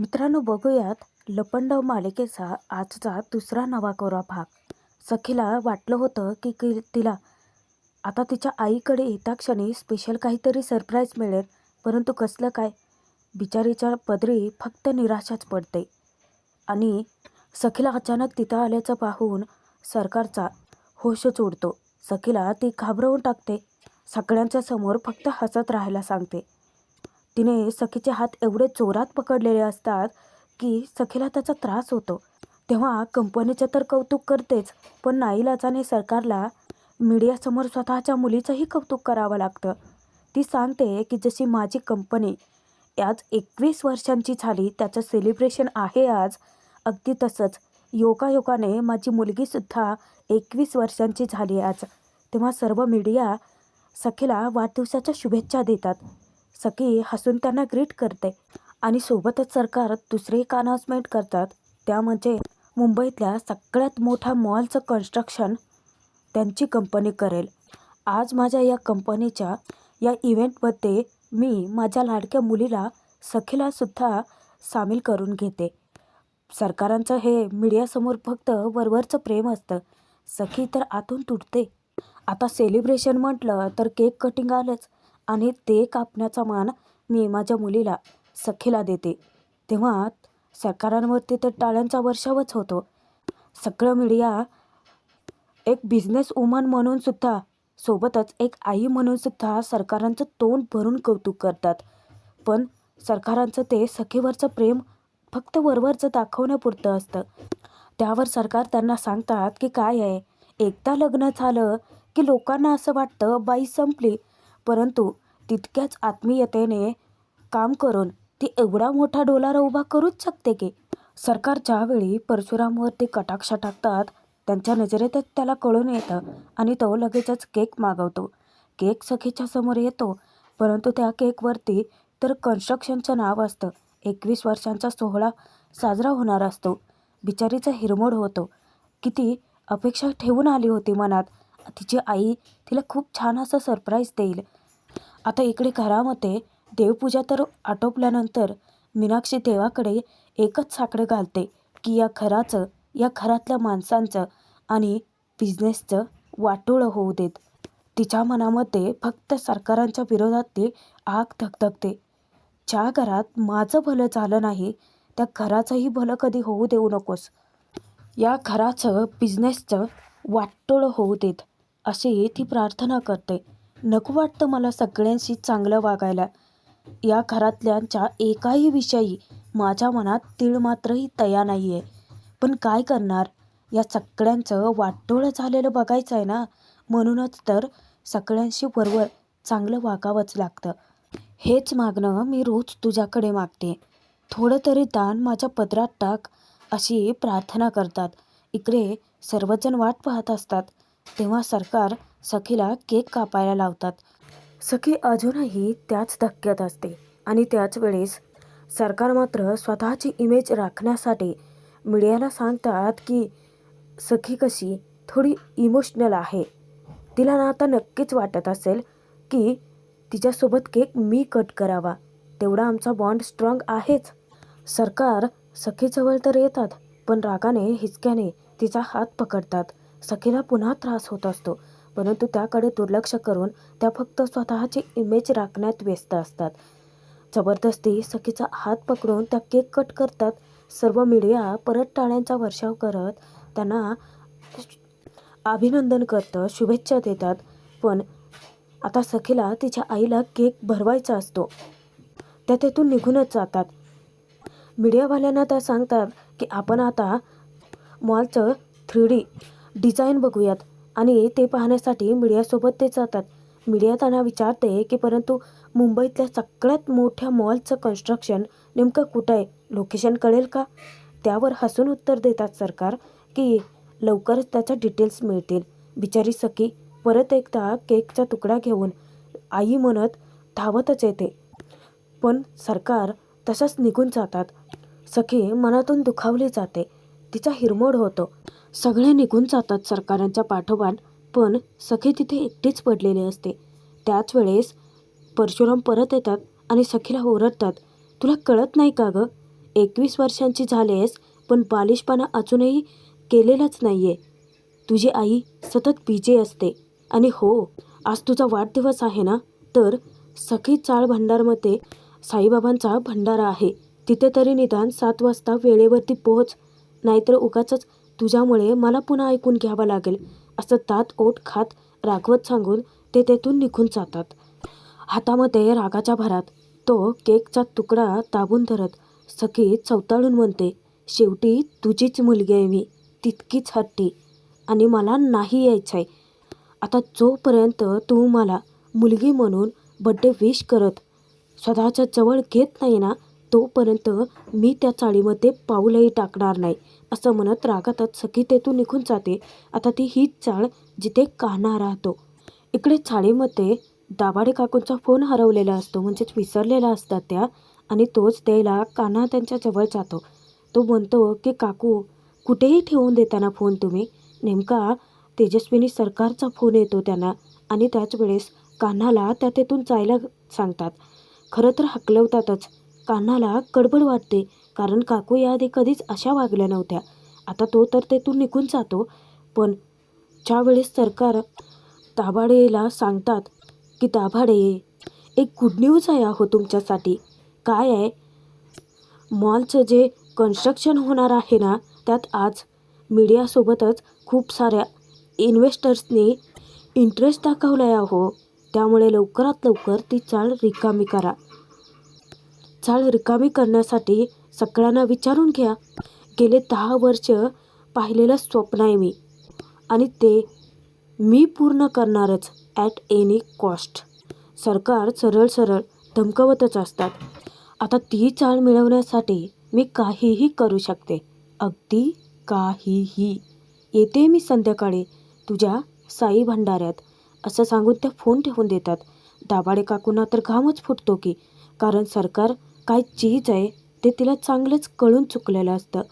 मित्रांनो, बघूयात लपंडाव मालिकेचा आजचा दुसरा नवाकोरा भाग. सखीला वाटलं होतं की तिला आता तिच्या आईकडे येता क्षणी स्पेशल काहीतरी सरप्राईज मिळेल, परंतु कसलं काय. बिचारीच्या पदरी फक्त निराशाच पडते. आणि सखीला अचानक तिथं आल्याचं पाहून सरकारचा होशच उडतो. सखीला ती घाबरवून टाकते. सगळ्यांच्या समोर फक्त हसत राहायला सांगते. तिने सखीचे हात एवढे जोरात पकडलेले असतात की सखीला त्याचा त्रास होतो. तेव्हा कंपनीचे तर कौतुक करतेच, पण नाईलाजाने सरकारला मीडियासमोर स्वतःच्या मुलीचंही कौतुक करावं लागतं. ती सांगते की जशी माझी कंपनी आज 21 वर्षांची झाली, त्याचं सेलिब्रेशन आहे आज, अगदी तसंच योगायोगाने माझी मुलगीसुद्धा 21 वर्षांची झाली आज. तेव्हा सर्व मीडिया सखीला वाढदिवसाच्या शुभेच्छा देतात. सखी हसून त्यांना ग्रीट करते आणि सोबतच सरकार दुसरी एक अनाउन्समेंट करतात. त्या म्हणजे मुंबईतल्या सगळ्यात मोठ्या मॉलचं कन्स्ट्रक्शन त्यांची कंपनी करेल. आज माझ्या या कंपनीच्या या इव्हेंटमध्ये मी माझ्या लाडक्या मुलीला सखीलासुद्धा सामील करून घेते. सरकारांचं हे मीडियासमोर फक्त वरवरचं प्रेम असतं. सखी तर आतून तुटते. आता सेलिब्रेशन म्हटलं तर केक कटिंग आलंच आणि ते कापण्याचा मान मी माझ्या मुलीला सखीला देते. तेव्हा सरकारांवरती तर टाळ्यांचा वर्षावच होतो. सगळं मीडिया एक बिझनेस वुमन म्हणून सुद्धा, सोबतच एक आई म्हणून सुद्धा सरकारांचं तोंड भरून कौतुक करतात. पण सरकारांचं ते सखीवरचं प्रेम फक्त वरवरचं दाखवण्यापुरतं असतं. त्यावर सरकार त्यांना सांगतात की काय आहे, एकदा लग्न झालं की लोकांना असं वाटतं बाई संपली, परंतु तितक्याच आत्मीयतेने काम करून ती एवढा मोठा डोलारा उभा करूच शकते की. सरकार ज्यावेळी परशुरामवरती कटाक्ष टाकतात, त्यांच्या नजरेतच त्याला कळून येतं आणि तो लगेचच केक मागवतो. केक सखीच्या समोर येतो, परंतु त्या केकवरती तर कन्स्ट्रक्शनचं नाव असतं. 21 वर्षांचा सोहळा साजरा होणार असतो. बिचारीचा हिरमोड होतो. किती अपेक्षा ठेवून आली होती मनात, तिची आई तिला खूप छान असं सरप्राईज देईल. आता इकडे घरामध्ये देवपूजा तर आटोपल्यानंतर मीनाक्षी देवाकडे एकच साकडं घालते की या घराचं, या घरातल्या माणसांचं आणि बिझनेसचं वाटोळं होऊ देत. तिच्या मनामध्ये फक्त सरकारांच्या विरोधातली आग धगधगते. ज्या घरात माझं भलं झालं नाही, त्या घराचंही भलं कधी होऊ देऊ नकोस. या घराचं, बिझनेसचं वाटोळं होऊ देत, अशी ती प्रार्थना करते. नको वाटतं मला सगळ्यांशी चांगलं वागायला. या घरातल्यांच्या एकाही विषयी माझ्या मनात तीळ मात्रही दया नाही आहे. पण काय करणार, या सगळ्यांचं वाटोळं झालेलं बघायचं आहे ना, म्हणूनच तर सगळ्यांशी वरवर चांगलं वागावंच लागतं. हेच मागणं मी रोज तुझ्याकडे मागते. थोडं तरी दान माझ्या पदरात टाक, अशी प्रार्थना करतात. इकडे सर्वजण वाट पाहत असतात. तेव्हा सरकार सखीला केक कापायला लावतात. सखी अजूनही त्याच धक्क्यात असते आणि त्याच वेळेस सरकार मात्र स्वतःची इमेज राखण्यासाठी मीडियाला सांगतात की सखी कशी थोडी इमोशनल आहे. तिला ना आता नक्कीच वाटत असेल की तिच्यासोबत केक मी कट करावा, तेवढा आमचा बॉन्ड स्ट्रॉंग आहेच. सरकार सखीजवळ तर येतात, पण रागाने हिसक्याने तिचा हात पकडतात. सखीला पुन्हा त्रास होत असतो, परंतु त्याकडे दुर्लक्ष करून त्या फक्त स्वतःची इमेज राखण्यात व्यस्त असतात. जबरदस्ती सखीचा हात पकडून त्या केक कट करतात. सर्व मीडिया परत टाळ्यांचा वर्षाव करत त्यांना अभिनंदन करतं, शुभेच्छा देतात. पण आता सखीला तिच्या आईला केक भरवायचा असतो. त्या तेथून निघूनच जातात. मीडियावाल्यांना त्या सांगतात की आपण आता मॉलचं 3D डिझाईन बघूयात आणि ते पाहण्यासाठी मीडियासोबत ते जातात. मीडिया त्यांना विचारते की परंतु मुंबईतल्या सगळ्यात मोठ्या मॉलचं कन्स्ट्रक्शन नेमकं कुठं आहे, लोकेशन कळेल का? त्यावर हसून उत्तर देतात सरकार की लवकरच त्याच्या डिटेल्स मिळतील. बिचारी सखी परत एकदा केकचा तुकडा घेऊन आई म्हणत धावतच येते, पण सरकार तसंच निघून जातात. सखी मनातून दुखावली जाते. तिचा हिरमोड होतो. सगळे निघून जातात सरकारांच्या पाठोपाठ, पण सखी तिथे एकटीच पडलेली असते. त्याच वेळेस परशुराम परत येतात आणि सखीला ओरडतात, तुला कळत नाही का गं, 21 वर्षांची झालेस पण बालिशपणा अजूनही केलेलाच नाही आहे. तुझी आई सतत बिझी असते. आणि हो, आज तुझा वाढदिवस आहे ना, तर सखी चाळ भंडारमध्ये साईबाबांचा भंडारा आहे. तिथे तरी निदान 7 वाजता वेळेवरती पोहोच, नाहीतर उगाचच तुझ्यामुळे मला पुन्हा ऐकून घ्यावं लागेल, असं दात ओठ खात रागवत सांगून ते तेथून निघून जातात. हातामध्ये रागाच्या भरात तो केकचा तुकडा दाबून धरत सखी चवताळून म्हणते, शेवटी तुझीच मुलगी आहे मी, तितकीच हट्टी. आणि मला नाही यायचं आहे. आता जोपर्यंत तू मला मुलगी म्हणून बड्डे विश करत स्वतःच्या जवळ घेत नाही ना, तोपर्यंत मी त्या चाळीमध्ये पाऊलही टाकणार नाही, असं म्हणत रागातच सखी तेथून निघून जाते. आता ती हीच चाळ जिथे कान्हा राहतो. इकडे चाळीमध्ये दाभाडे काकूंचा फोन हरवलेला असतो, म्हणजेच विसरलेला असतात त्या. आणि तोच द्यायला कान्हा त्यांच्या जवळ जातो. तो म्हणतो की काकू, कुठेही ठेवून देताना फोन तुम्ही. नेमका तेजस्विनी सरकारचा फोन येतो त्यांना. आणि त्याच वेळेस कान्हाला त्या तेथून जायला सांगतात. खरं तर हकलवतातच. कान्हाला गडबड वाटते, कारण काकू याआधी कधीच अशा वागल्या नव्हत्या. आता तो तर तेथून निघून जातो, पण ज्यावेळेस सरकार दाभाडेला सांगतात की दाभाडे, एक गुड न्यूज आहे अहो तुमच्यासाठी. काय आहे? मॉलचं जे कन्स्ट्रक्शन होणार आहे ना, त्यात आज मीडियासोबतच खूप साऱ्या इन्व्हेस्टर्सनी इंटरेस्ट दाखवला आहे अहो. त्यामुळे लवकरात लवकर ती चाळ रिकामी करा. चाळ रिकामी करण्यासाठी सगळ्यांना विचारून घ्या. गेले 10 वर्ष पाहिलेलं स्वप्न आहे मी, आणि ते मी पूर्ण करणारच ॲट एनी कॉस्ट. सरकार सरळ सरळ धमकवतच असतात. आता ती चाळ मिळवण्यासाठी मी काहीही करू शकते, अगदी काहीही. येते मी संध्याकाळी तुझ्या साई भंडाऱ्यात, असं सांगून त्या फोन ठेवून देतात. दाभाडे काकूंना तर घामच फुटतो की, कारण सरकार काय चीज आहे ते तिला चांगलंच कळून चुकलेलं असतं.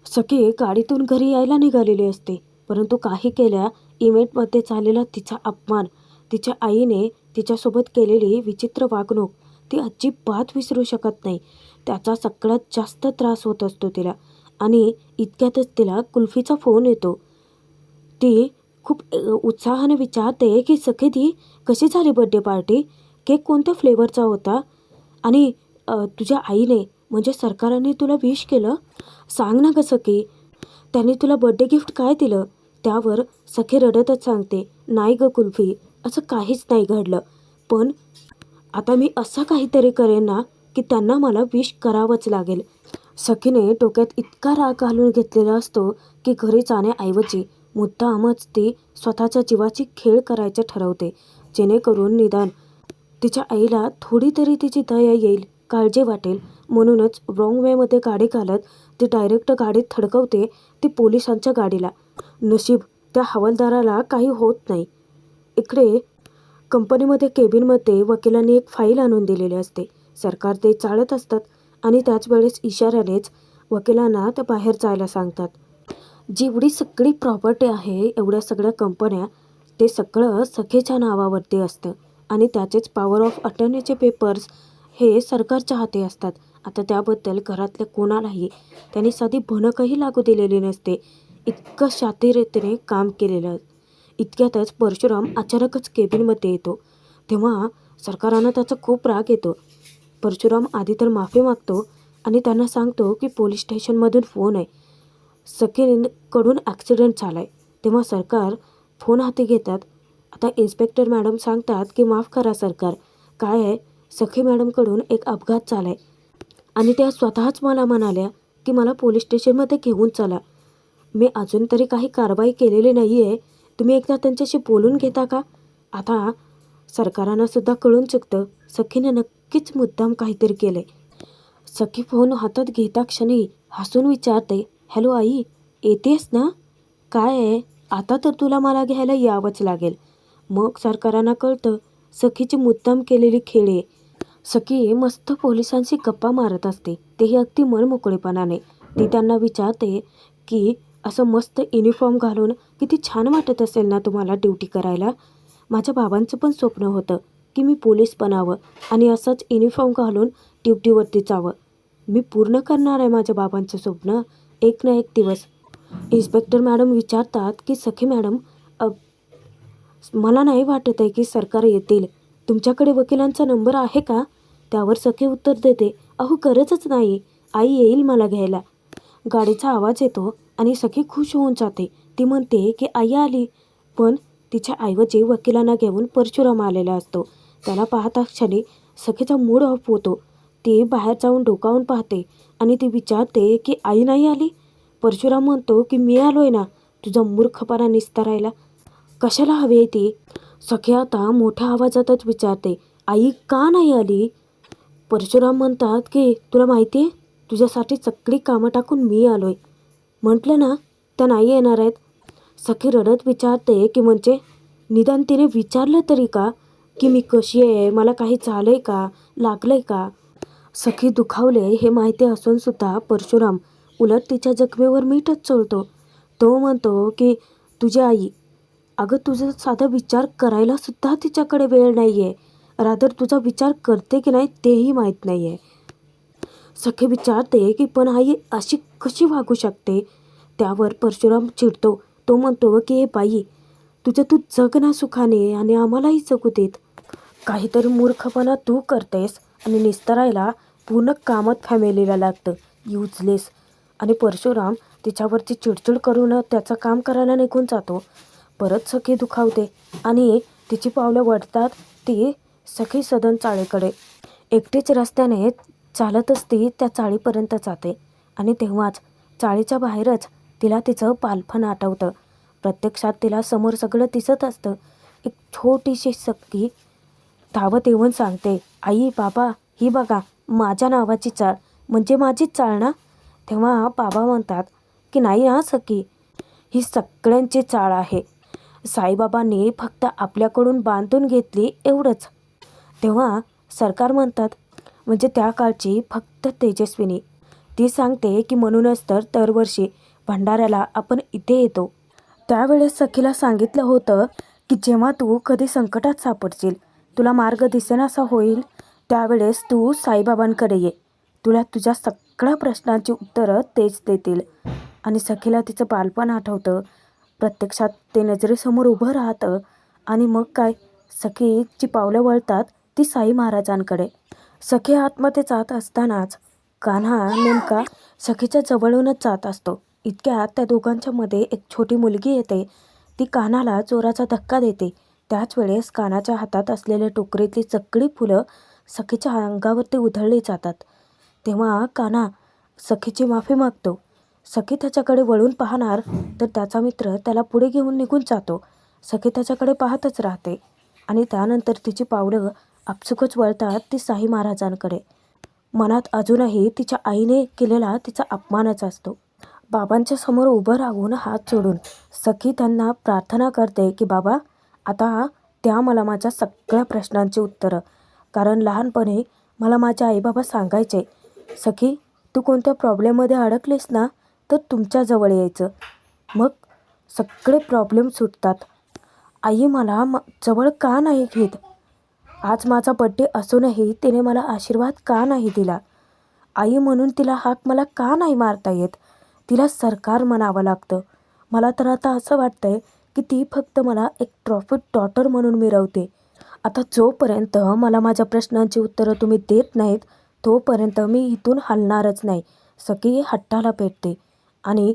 सखी गाडीतून घरी यायला निघालेली असते, परंतु काही केल्या इव्हेंटमध्ये झालेला तिचा अपमान, तिच्या आईने तिच्यासोबत केलेली विचित्र वागणूक ती अजिबात विसरू शकत नाही. त्याचा सगळ्यात जास्त त्रास होत असतो तिला. आणि इतक्यातच तिला कुल्फीचा फोन येतो. ती खूप उत्साहाने विचारते की सखी ती कशी झाली बड्डे पार्टी, केक कोणत्या फ्लेवरचा होता, आणि तुझ्या आईने म्हणजे सरकारने तुला विश केलं, सांग ना ग सखी, त्यांनी तुला बड्डे गिफ्ट काय दिलं. त्यावर सखी रडतच सांगते, नाही ग कुल्फी, असं काहीच नाही घडलं. पण आता मी असं काहीतरी करेन ना की त्यांना मला विश करावंच लागेल. सखीने डोक्यात इतका राग घालून घेतलेला असतो की घरी जाण्याऐवजी मुद्दामच ती स्वतःच्या जीवाची खेळ करायचे ठरवते, जेणेकरून निदान तिच्या आईला थोडी तरी तिची दया येईल, काळजी वाटेल. म्हणूनच रॉंग वेमध्ये गाडी घालत ती डायरेक्ट गाडीत थडकवते ती पोलिसांच्या गाडीला. नशीब त्या हवालदाराला काही होत नाही. इकडे कंपनीमध्ये केबिनमध्ये वकिलांनी एक फाईल आणून दिलेली असते. सरकार ते चाळत असतात आणि त्याच वेळेस इशाऱ्यानेच वकिलांना त्या बाहेर जायला सांगतात. जेवढी सगळी प्रॉपर्टी आहे, एवढ्या सगळ्या कंपन्या, ते सगळं सखीच्या नावावरती असतं. आणि त्याचेच पॉवर ऑफ अटर्नीचे पेपर्स हे सरकारच्या हाती असतात. आता त्याबद्दल घरातल्या कोणालाही त्यांनी साधी भनकही लागू दिलेली नसते. इतकं शातिरतेने काम केलेलं. इतक्यातच परशुराम अचानकच केबिनमध्ये येतो. तेव्हा सरकारांना त्याचा खूप राग येतो. परशुराम आधी तर माफी मागतो आणि त्यांना सांगतो की पोलीस स्टेशनमधून फोन आहे, सखीकडून ॲक्सिडेंट झाला आहे. तेव्हा सरकार फोन हाती घेतात. आता इन्स्पेक्टर मॅडम सांगतात की माफ करा सरकार, काय आहे, सखी मॅडमकडून एक अपघात झाला आहे आणि त्या स्वतःच मला म्हणाल्या की मला पोलीस स्टेशनमध्ये घेऊन चला. मी अजून तरी काही कारवाई केलेली नाही आहे, तुम्ही एकदा त्यांच्याशी बोलून घेता का. आता सरकारांना सुद्धा कळून चुकतं सखीने नक्कीच मुद्दाम काहीतरी केलं आहे. सखी फोन हातात घेता क्षणी हसून विचारते, हॅलो आई, येतेस ना, काय आहे, आता तर तुला मला घ्यायला यावंच लागेल. मग सरकारांना कळतं सखीची मुद्दाम केलेली खेळ. सखी मस्त पोलिसांशी गप्पा मारत असते, तेही अगदी मनमोकळेपणाने. ती त्यांना विचारते की असं मस्त युनिफॉर्म घालून किती छान वाटत असेल ना तुम्हाला ड्युटी करायला. माझ्या बाबांचं पण स्वप्न होतं की मी पोलीस बनावं आणि असंच युनिफॉर्म घालून ड्युटीवरती जावं. मी पूर्ण करणार आहे माझ्या बाबांचं स्वप्न एक ना एक दिवस. इन्स्पेक्टर मॅडम विचारतात की सखी मॅडम, मला नाही वाटत आहे की सरकार येतील. तुमच्याकडे वकिलांचा नंबर आहे का? त्यावर सखी उत्तर देते, अहो गरजच नाही. आई येईल मला घ्यायला. गाडीचा आवाज येतो आणि सखी खुश होऊन जाते. ती म्हणते की आई आली. पण तिच्या ऐवजी वकिलांना घेऊन परशुराम आलेला असतो. त्याला पाहता क्षणी सखीचा मूड ऑफ होतो. ती बाहेर जाऊन डोकावून पाहते आणि ती विचारते की आई नाही आली? परशुराम म्हणतो की मी आलोय ना, तुझा मूर्खपणा निस्तारायला. कशाला हवी आहे ती? सखी आता मोठ्या आवाजातच विचारते, आई का नाही आली? परशुराम म्हणतात की तुला माहिती आहे, तुझ्यासाठी सगळी कामं टाकून मी आलोय. म्हटलं ना त्या नाही येणार आहेत. सखी रडत विचारते की म्हणजे निदान तिने विचारलं तरी का की मी कशी आहे, मला काही झालंय का, लागलंय का? सखी दुखावले हे माहिती असून सुद्धा परशुराम उलट तिच्या जखमेवर मीठच चोळतो. तो म्हणतो की तुझी आई, अगं तुझा साधा विचार करायला सुद्धा तिच्याकडे वेळ नाही आहे. रादर तुझा विचार करते की नाही तेही माहीत नाही आहे. सखी विचारते की पण आई अशी कशी वागू शकते? त्यावर परशुराम चिडतो. तो म्हणतो की हे बाई, तुझं तू जग ना सुखाने आणि आम्हालाही जगू देत. काहीतरी मूर्खपणा तू करतेस आणि निस्तरायला पूर्ण कामात फॅमिलीला लागतं. युजलेस. आणि परशुराम तिच्यावरची चिडचिड करून त्याचं काम करायला निघून जातो. परत सखी दुखावते आणि तिची पावलं वळतात ती सखी सदन चाळीकडे. एकटीच रस्त्याने चालतच ती त्या चाळीपर्यंत जाते आणि तेव्हाच चाळीच्या बाहेरच तिला तिचं बालपण आठवतं. प्रत्यक्षात तिला समोर सगळं दिसत असतं. एक छोटीशी सखी धावत येऊन सांगते, आई बाबा ही बघा माझ्या नावाची चाळ, म्हणजे माझीच चाळ ना? तेव्हा बाबा म्हणतात की नाही हा सखी, ही सगळ्यांची चाळ आहे. साईबाबांनी फक्त आपल्याकडून बांधून घेतली एवढंच. तेव्हा सरकार म्हणतात, म्हणजे त्या काळची फक्त तेजस्विनी. ती सांगते की म्हणूनच तर दरवर्षी भंडाऱ्याला आपण इथे येतो. त्यावेळेस सखीला सांगितलं होतं की जेव्हा तू कधी संकटात सापडशील, तुला मार्ग दिसेनासा होईल, त्यावेळेस तू साईबाबांकडे ये. तुला तुझ्या सगळ्या प्रश्नांची उत्तरं तेच देतील. आणि सखीला तिचं बालपण आठवतं. प्रत्यक्षात ते नजरेसमोर उभं राहतं आणि मग काय, सखीची पावलं वळतात ती साई महाराजांकडे. सखी आतमध्ये जात असतानाच कान्हा नेमका सखीच्या जवळूनच जात असतो. इतक्यात त्या दोघांच्या मध्ये एक छोटी मुलगी येते. ती कान्हाला जोराचा धक्का देते. त्याच वेळेस कान्हाच्या हातात असलेल्या टोकरीतली सगळी फुलं सखीच्या अंगावरती उधळली जातात. तेव्हा कान्हा सखीची माफी मागतो. सखी त्याच्याकडे वळून पाहणार तर त्याचा मित्र त्याला पुढे घेऊन निघून जातो. सखी त्याच्याकडे पाहतच राहते आणि त्यानंतर तिची पावलं आपसुकच वळतात ती साई महाराजांकडे. मनात अजूनही तिच्या आईने केलेला तिचा अपमानच असतो. बाबांच्या समोर उभं राहून हात जोडून सखी त्यांना प्रार्थना करते की बाबा, आता द्या मला माझ्या सगळ्या प्रश्नांची उत्तरं, कारण लहानपणी मला माझे आईबाबा सांगायचे, सखी तू कोणत्या प्रॉब्लेममध्ये अडकलीस ना तर तुमच्याजवळ यायचं, मग सगळे प्रॉब्लेम सुटतात. आई मला जवळ का नाही घेत? आज माझा बड्डे असूनही तिने मला आशीर्वाद का नाही दिला? आई म्हणून तिला हाक मला का नाही मारता येत? तिला सरकार म्हणावं लागतं. मला तर आता असं वाटतंय की ती फक्त मला एक ट्रॉफी डॉटर म्हणून मिरवते. आता जोपर्यंत मला माझ्या प्रश्नांची उत्तरं तुम्ही देत नाहीत तोपर्यंत मी इथून हलणारच नाही. सखी हट्टाला पेटते आणि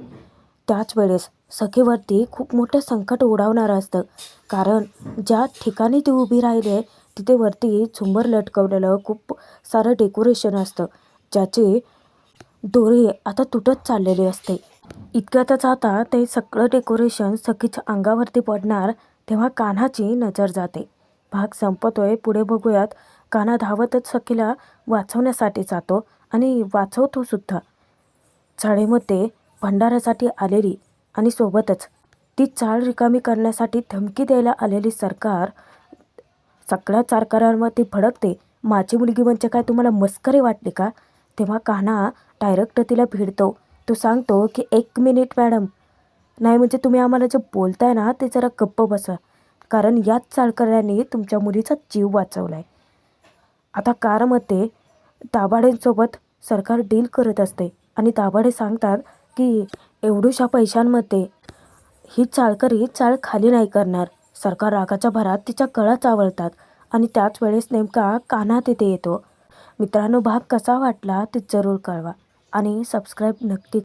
त्याच वेळेस सखीवरती खूप मोठं संकट ओढावणारं असतं. कारण ज्या ठिकाणी ती उभी राहिली आहे तिथे वरती झुंबर लटकवलेलं खूप सारं डेकोरेशन असतं, ज्याचे दोरे आता तुटत चाललेले असते. इतक्यातच आता ते सगळं डेकोरेशन सखीच्या अंगावरती पडणार तेव्हा कान्हाची नजर जाते. भाग संपतोय. पुढे बघूयात. कान्हा धावतच सखीला वाचवण्यासाठी जातो आणि वाचवतो सुद्धा. चाळीमध्ये भंडाऱ्यासाठी आलेली आणि सोबतच ती चाळ रिकामी करण्यासाठी धमकी द्यायला आलेली सरकार सगळ्या चारकरांवरती भडकते. माझी मुलगी म्हणजे काय तुम्हाला मस्करी वाटली का? तेव्हा कान्हा डायरेक्ट तिला भिडतो. तो सांगतो की 1 मिनिट मॅडम, नाही म्हणजे तुम्ही आम्हाला जे बोलताय ना ते जरा गप्प बसा, कारण याच चाळकऱ्यांनी तुमच्या मुलीचा जीव वाचवला आहे. आता कारमध्ये दाभाडेंसोबत सरकार डील करत असते आणि दाभाडे सांगतात की एवढ्याशा पैशांमध्ये ही चाळकरी चाळ खाली नाही करणार. सरकार रागाच्या भरात तिच्या गळा चावळतात आणि त्याच वेळेस नेमका कान्हा तिथे येतो. मित्रांनो, भाग कसा वाटला ते जरूर कळवा आणि सबस्क्राईब नक्की